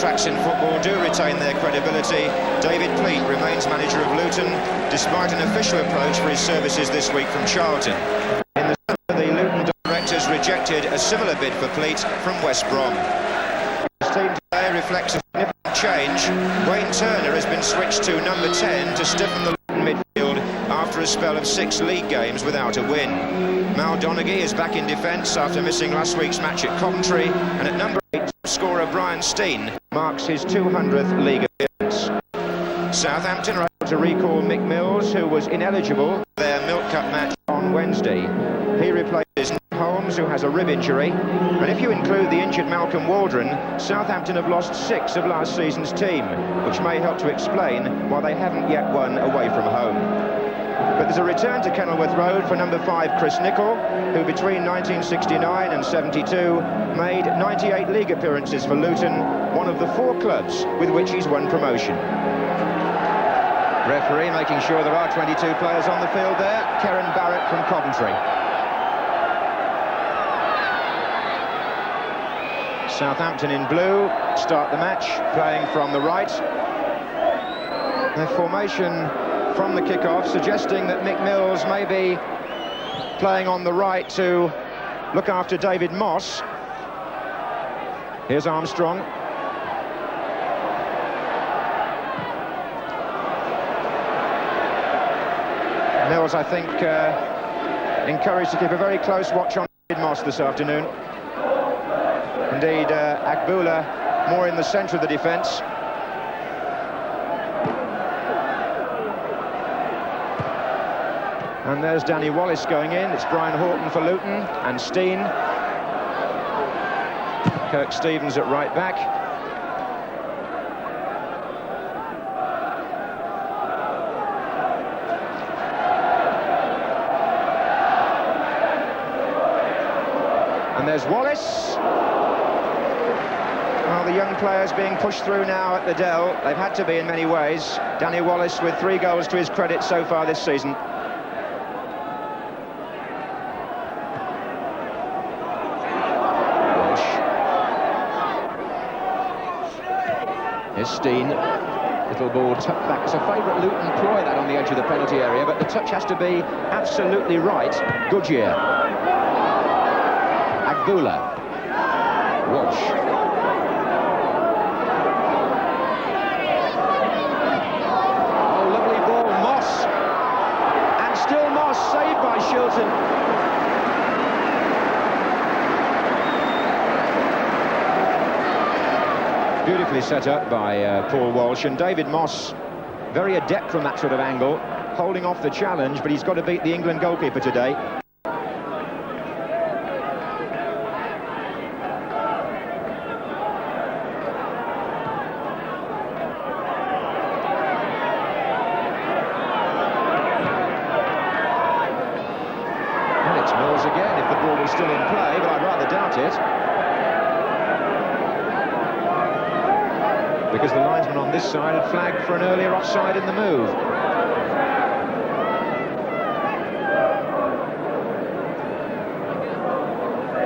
contracts in football do retain their credibility, David Pleat remains manager of Luton, despite an official approach for his services this week from Charlton. In the summer, the Luton directors rejected a similar bid for Pleat from West Brom. His team today reflects a significant change. Wayne Turner has been switched to number 10 to stiffen the Luton midfield after a spell of 6 league games without a win. Mal Donaghy is back in defence after missing last week's match at Coventry, and at number 8, scorer Brian Steen marks his 200th league appearance. Southampton are able to recall Mick Mills, who was ineligible for their Milk Cup match on Wednesday. He replaces Nick Holmes, who has a rib injury, and if you include the injured Malcolm Waldron, Southampton have lost 6 of last season's team, which may help to explain why they haven't yet won away from home. But there's a return to Kenilworth Road for number 5 Chris Nicholl, who between 1969 and 72 made 98 league appearances for Luton, one of the 4 clubs with which he's won promotion. Referee making sure there are 22 players on the field there, Karen Barrett from Coventry. Southampton in blue start the match, playing from the right. Their formation from the kick-off suggesting that Mick Mills may be playing on the right to look after David Moss. Here's Armstrong. Mills, I think, encouraged to keep a very close watch on David Moss this afternoon. Indeed, Agbula more in the centre of the defence. And there's Danny Wallace going in. It's Brian Horton for Luton and Steen. Kirk Stevens at right back. And there's Wallace. Well, the young players being pushed through now at the Dell. They've had to be in many ways. Danny Wallace with 3 goals to his credit so far this season. Here's Steen. Little ball tucked back. It's a favourite Luton ploy, that, on the edge of the penalty area, but the touch has to be absolutely right. Goodyear. Agbula. Walsh. Oh, lovely ball. Moss. And still Moss, saved by Shilton. Beautifully set up by Paul Walsh, and David Moss, very adept from that sort of angle, holding off the challenge, but he's got to beat the England goalkeeper today. And it's Mills again, if the ball was still in play, but I'd rather doubt it. Because the linesman on this side had flagged for an earlier offside in the move.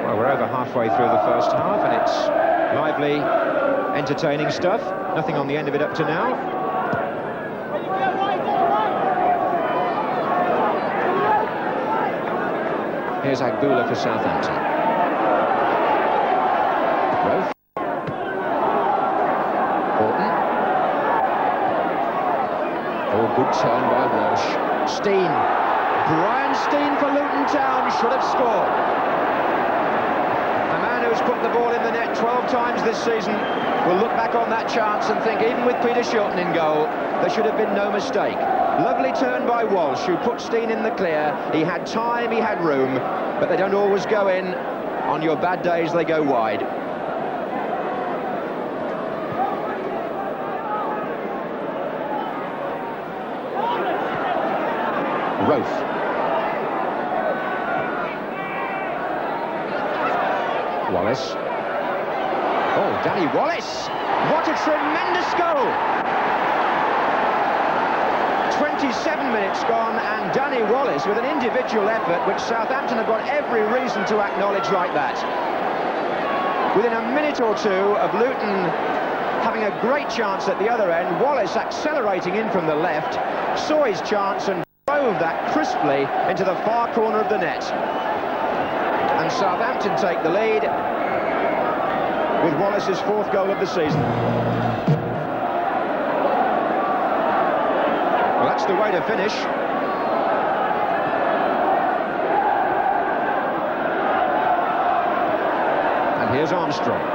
Well, we're over halfway through the first half, and it's lively, entertaining stuff. Nothing on the end of it up to now. Here's Agbula for Southampton. Rowe. Oh, good turn by Walsh. Steen. Brian Steen for Luton Town should have scored. A man who's put the ball in the net 12 times this season will look back on that chance and think, even with Peter Shilton in goal, there should have been no mistake. Lovely turn by Walsh, who put Steen in the clear. He had time, he had room, but they don't always go in. On your bad days, they go wide. Rofe. Wallace. Oh, Danny Wallace! What a tremendous goal! 27 minutes gone, and Danny Wallace with an individual effort which Southampton have got every reason to acknowledge like that. Within a minute or two of Luton having a great chance at the other end. Wallace accelerating in from the left, saw his chance and drove that crisply into the far corner of the net. And Southampton take the lead with Wallace's 4th goal of the season. Well, that's the way to finish. And here's Armstrong.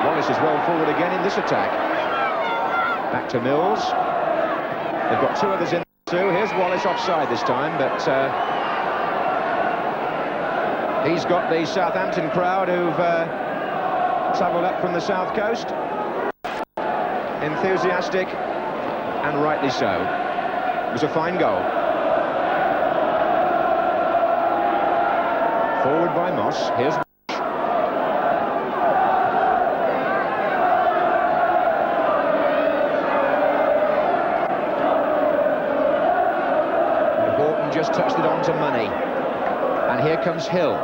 Wallace is well forward again in this attack. Back to Mills. They've got 2 others in too. Here's Wallace offside this time, but he's got the Southampton crowd who've travelled up from the south coast. Enthusiastic, and rightly so. It was a fine goal. Forward by Moss. Here's Horton just touched it on to Money. And here comes Hill.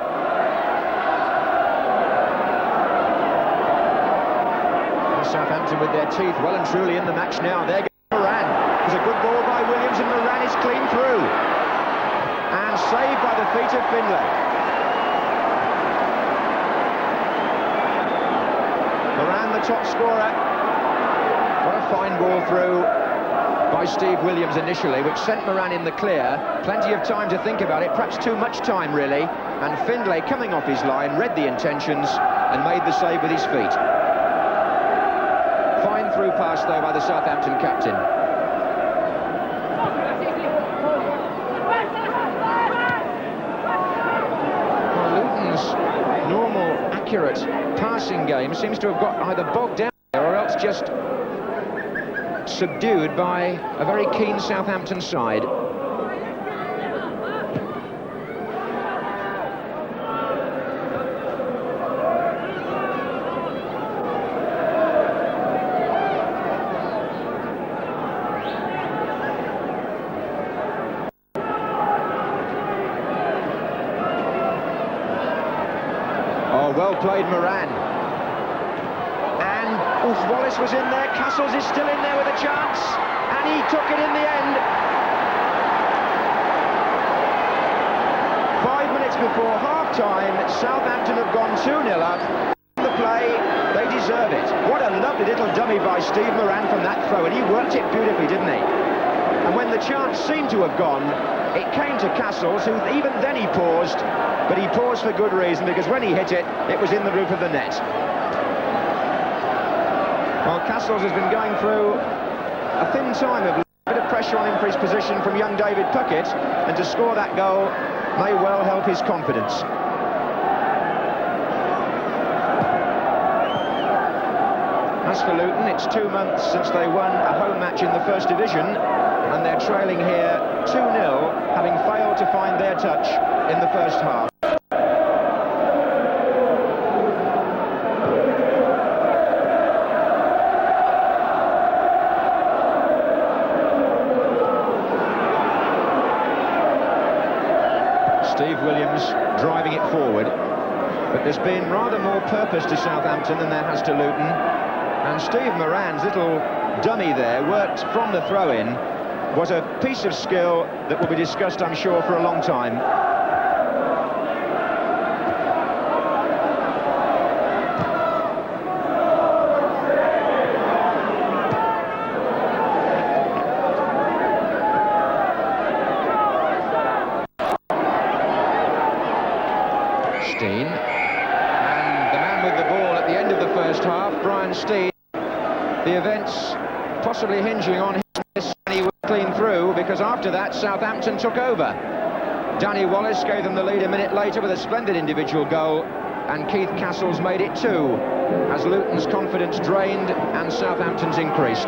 Southampton with their teeth well and truly in the match now. There goes Moran. There's a good ball by Williams, and Moran is clean through. And saved by the feet of Findlay. Moran, the top scorer. What a fine ball through by Steve Williams initially, which sent Moran in the clear. Plenty of time to think about it, perhaps too much time really. And Findlay, coming off his line, read the intentions and made the save with his feet. Fine through pass though by the Southampton captain. Well, Luton's normal, accurate passing game seems to have got either bogged down or else just subdued by a very keen Southampton side. Well played, Moran. And Wallace was in there. Castles is still in there with a chance. And he took it in the end. 5 minutes before half-time, Southampton have gone 2-0 up. The play, they deserve it. What a lovely little dummy by Steve Moran from that throw. And he worked it beautifully, didn't he? And when the chance seemed to have gone, it came to Castles, who even then he paused. But he paused for good reason, because when he hit it, it was in the roof of the net. Well, Castles has been going through a thin time of a bit of pressure on him for his position from young David Puckett, and to score that goal may well help his confidence. As for Luton, it's 2 months since they won a home match in the First Division, and they're trailing here 2-0, having failed to find their touch in the first half. Steve Williams driving it forward, but there's been rather more purpose to Southampton than there has to Luton. And Steve Moran's little dummy there, worked from the throw-in, was a piece of skill that will be discussed, I'm sure, for a long time. Steen, and the man with the ball at the end of the first half, Brian Steen. The events possibly hinging on his miss, and he was clean through, because after that Southampton took over. Danny Wallace gave them the lead a minute later with a splendid individual goal, and Keith Castles made it 2, as Luton's confidence drained and Southampton's increased.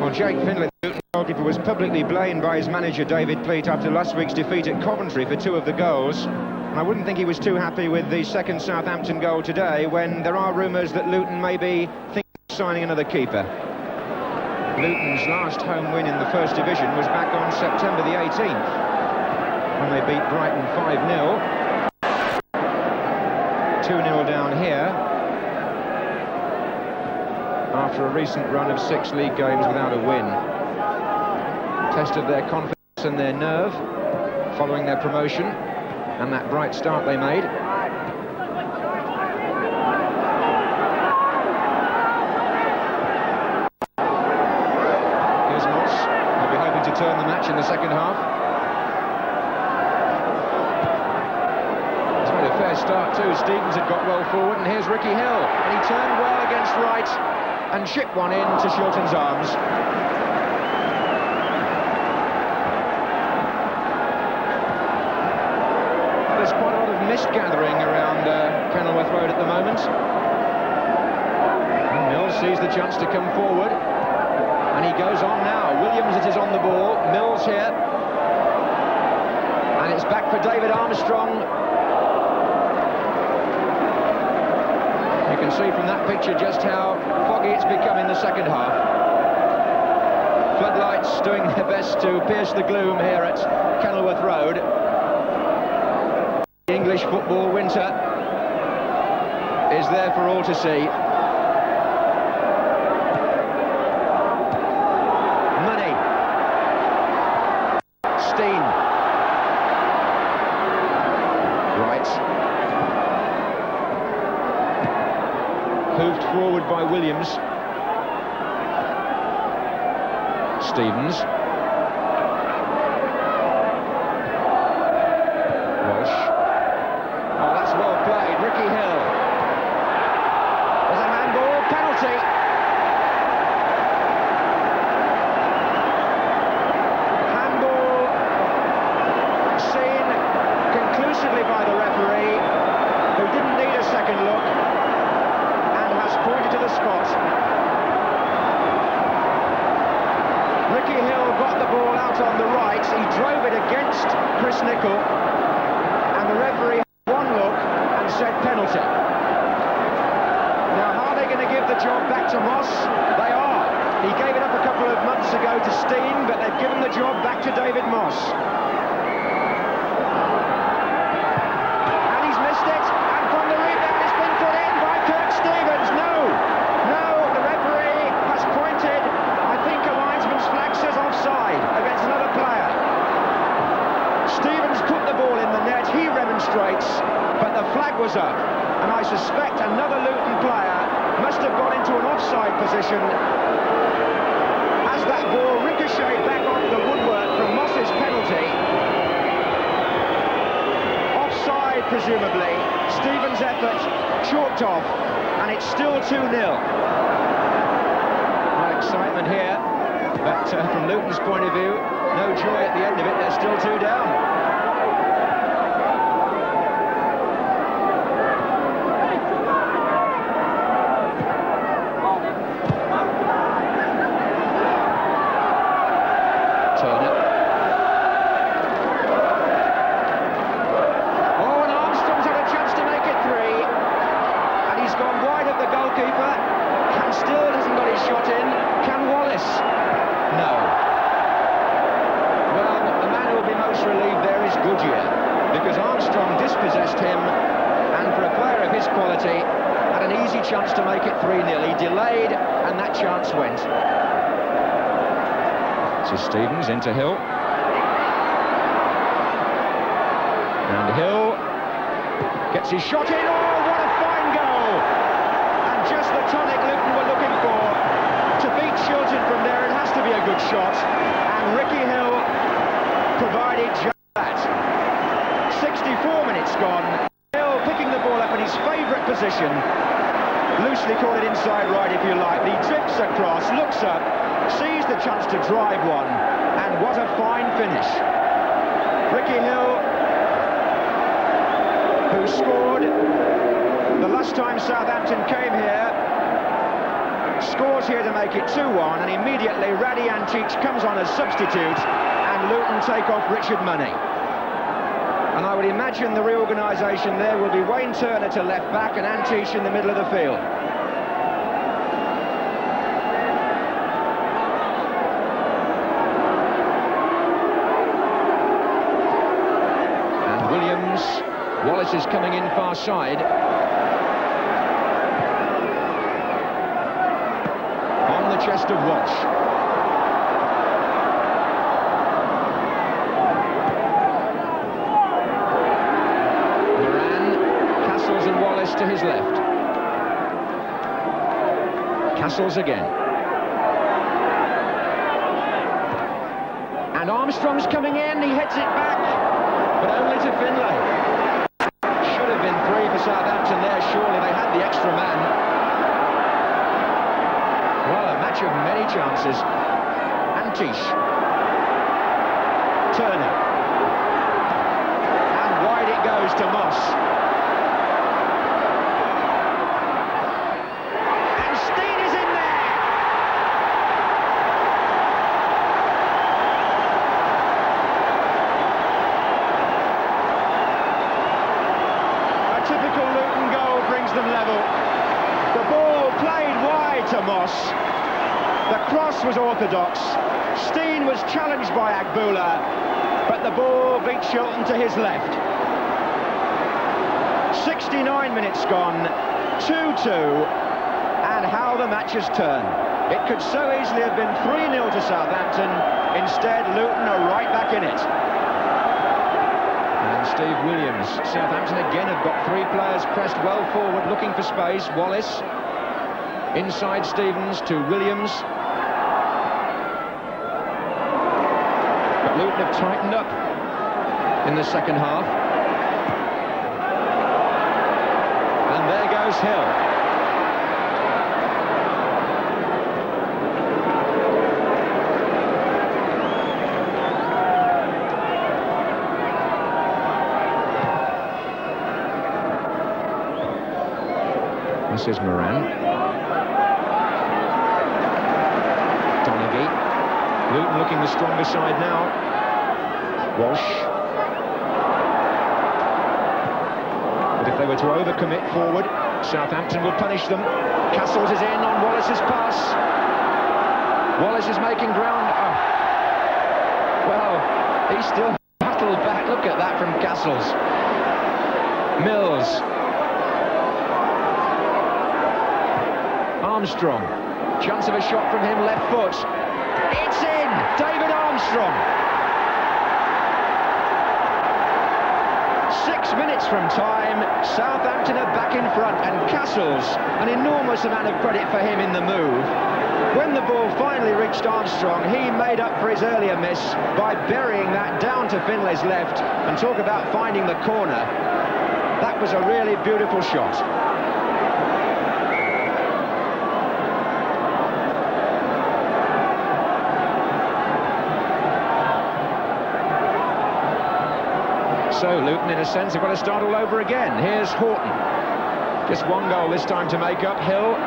Well, Jake Findlay, the Luton goalkeeper, was publicly blamed by his manager David Pleat after last week's defeat at Coventry for 2 of the goals. And I wouldn't think he was too happy with the second Southampton goal today, when there are rumours that Luton may be thinking of signing another keeper. Luton's last home win in the First Division was back on September the 18th. when they beat Brighton 5-0. 2-0 down here after a recent run of 6 league games without a win. Tested their confidence and their nerve following their promotion and that bright start they made. Here's Moss. They'll be hoping to turn the match in the second half. He's made a fair start too. Stevens had got well forward, and here's Ricky Hill, and he turned well against Wright and chipped one into Shilton's arms. There's quite a lot of mist gathering around Kenilworth Road at the moment. And Mills sees the chance to come forward, and he goes on now. Williams it is on the ball, Mills here, and it's back for David Armstrong. You can see from that picture just how foggy it's become in the second half. Floodlights doing their best to pierce the gloom here at Kenilworth Road. The English football winter is there for all to see. Money. Steen. Right. Hoofed forward by Williams. Stevens. Walsh. Oh, that's well played. Ricky Hill. There's a handball, penalty. Handball seen conclusively by the referee, who didn't need a second look and has pointed to the spot. Ricky Hill got the ball out on the right. He drove it against Chris Nicholl, and the referee had one look and said penalty. Now, are they going to give the job back to Moss? They are. He gave it up a couple of months ago to Steen, but they've given the job back to David Moss. And he's missed it, and from the rebound it's been put in by Kirk Stevens. No, the referee has pointed. I think a linesman's flag says offside against another player. Stevens put the ball in the net, he remonstrates, but the flag was up, and I suspect another Luton player must have got into an offside position as that ball ricocheted back onto the woodwork from Moss's penalty. Offside, presumably. Stevens' effort chalked off, and it's still 2-0. Excitement here, but from Luton's point of view, no joy at the end of it. They're still 2 down. Turner. Oh, and Armstrong's had a chance to make it 3, and he's gone wide of the goalkeeper, and still hasn't got his shot in. Can Wallace? No. Well, the man who will be most relieved there is Goodyear, because Armstrong dispossessed him, and for a player of his quality, had an easy chance to make it 3-0. He delayed, and that chance went. This is Stevens into Hill. And Hill gets his shot in. Oh, what a fine goal! And just the tonic Luton were looking for. To beat Shilton from there, it has to be a good shot, and Ricky Hill provided just that. 64 minutes gone. Hill picking the ball up in his favourite position, loosely call it inside right if you like. He drifts across, looks up, sees the chance to drive one, and what a fine finish. Ricky Hill, who scored the last time Southampton came here, scores here to make it 2-1, and immediately Radi Antic comes on as substitute, and Luton take off Richard Money. And I would imagine the reorganisation there will be Wayne Turner to left back and Antic in the middle of the field. chances coming in far side. On the chest of Walsh. Moran, Castles and Wallace to his left. Castles again. And Armstrong's coming in, he heads it back, but only to Finlay. Should have been 3 for Southampton there, surely they had the extra man. Well, a match of many chances. Antish. Turner. And wide it goes to Moss. And Steen is in there! A typical Luton goal brings them level. The ball played wide to Moss. The cross was orthodox. Steen was challenged by Agboola, but the ball beat Chilton to his left. 69 minutes gone, 2-2, and how the match has turned. It could so easily have been 3-0 to Southampton. Instead, Luton are right back in it. And Steve Williams. Southampton again have got 3 players pressed well forward, looking for space. Wallace, inside Stevens to Williams. But Luton have tightened up in the second half. And there goes Hill. This is Moran. Donaghy. Luton looking the stronger side now. Walsh. But if they were to overcommit forward, Southampton will punish them. Castles is in on Wallace's pass. Wallace is making ground. Oh. Well, he still battled back. Look at that from Castles. Mills. Armstrong. Chance of a shot from him, left foot. It's in! David Armstrong. 6 minutes from time, Southampton are back in front, and Castles, an enormous amount of credit for him in the move. When the ball finally reached Armstrong, he made up for his earlier miss by burying that down to Finlay's left, and talk about finding the corner. That was a really beautiful shot. So Luton, in a sense, have got to start all over again. Here's Horton. Just 1 goal this time to make up. Hill.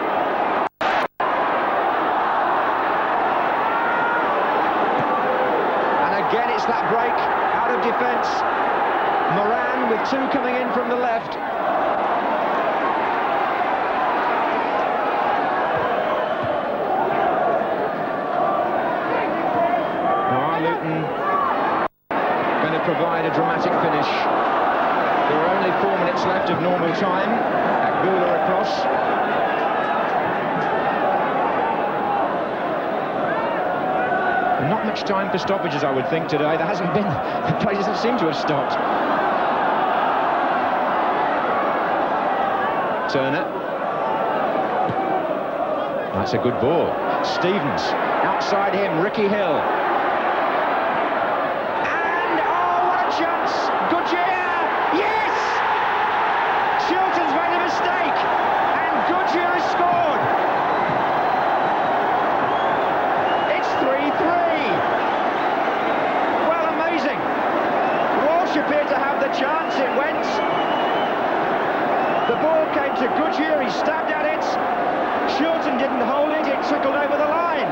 And again, it's that break out of defence. Moran with 2 coming in from the left. Luton going to provide a dramatic finish. There are only 4 minutes left of normal time. Agboola across. Not much time for stoppages, I would think, today. There hasn't been. The play doesn't seem to have stopped. Turner. That's a good ball. Stevens. Outside him, Ricky Hill. Chance, it went. The ball came to Goodyear, he stabbed at it. Shilton didn't hold it, it trickled over the line.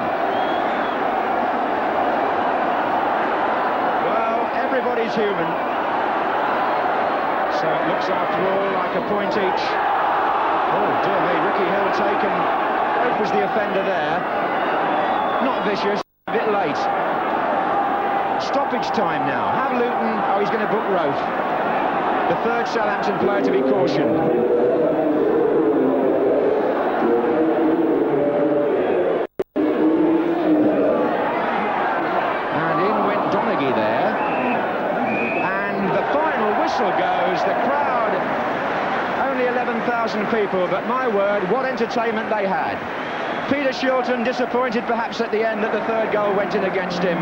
Well, everybody's human. So it looks after all like a point each. Oh dear me, Ricky Hill taken. Rope was the offender there. Not vicious, a bit late. Stoppage time now. Have Luton. Oh, he's going to book Rofe. the third Southampton player to be cautioned. And in went Donaghy there. And the final whistle goes. The crowd, only 11,000 people, but my word, what entertainment they had. Peter Shilton disappointed perhaps at the end that the third goal went in against him.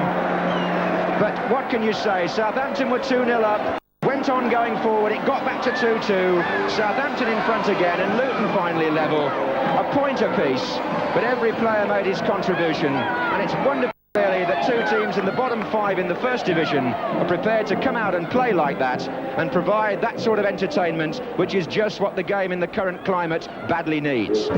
But what can you say? Southampton were 2-0 up, went on going forward, it got back to 2-2, Southampton in front again, and Luton finally level. A point apiece, but every player made his contribution, and it's wonderful really that two teams in the bottom 5 in the first division are prepared to come out and play like that and provide that sort of entertainment, which is just what the game in the current climate badly needs.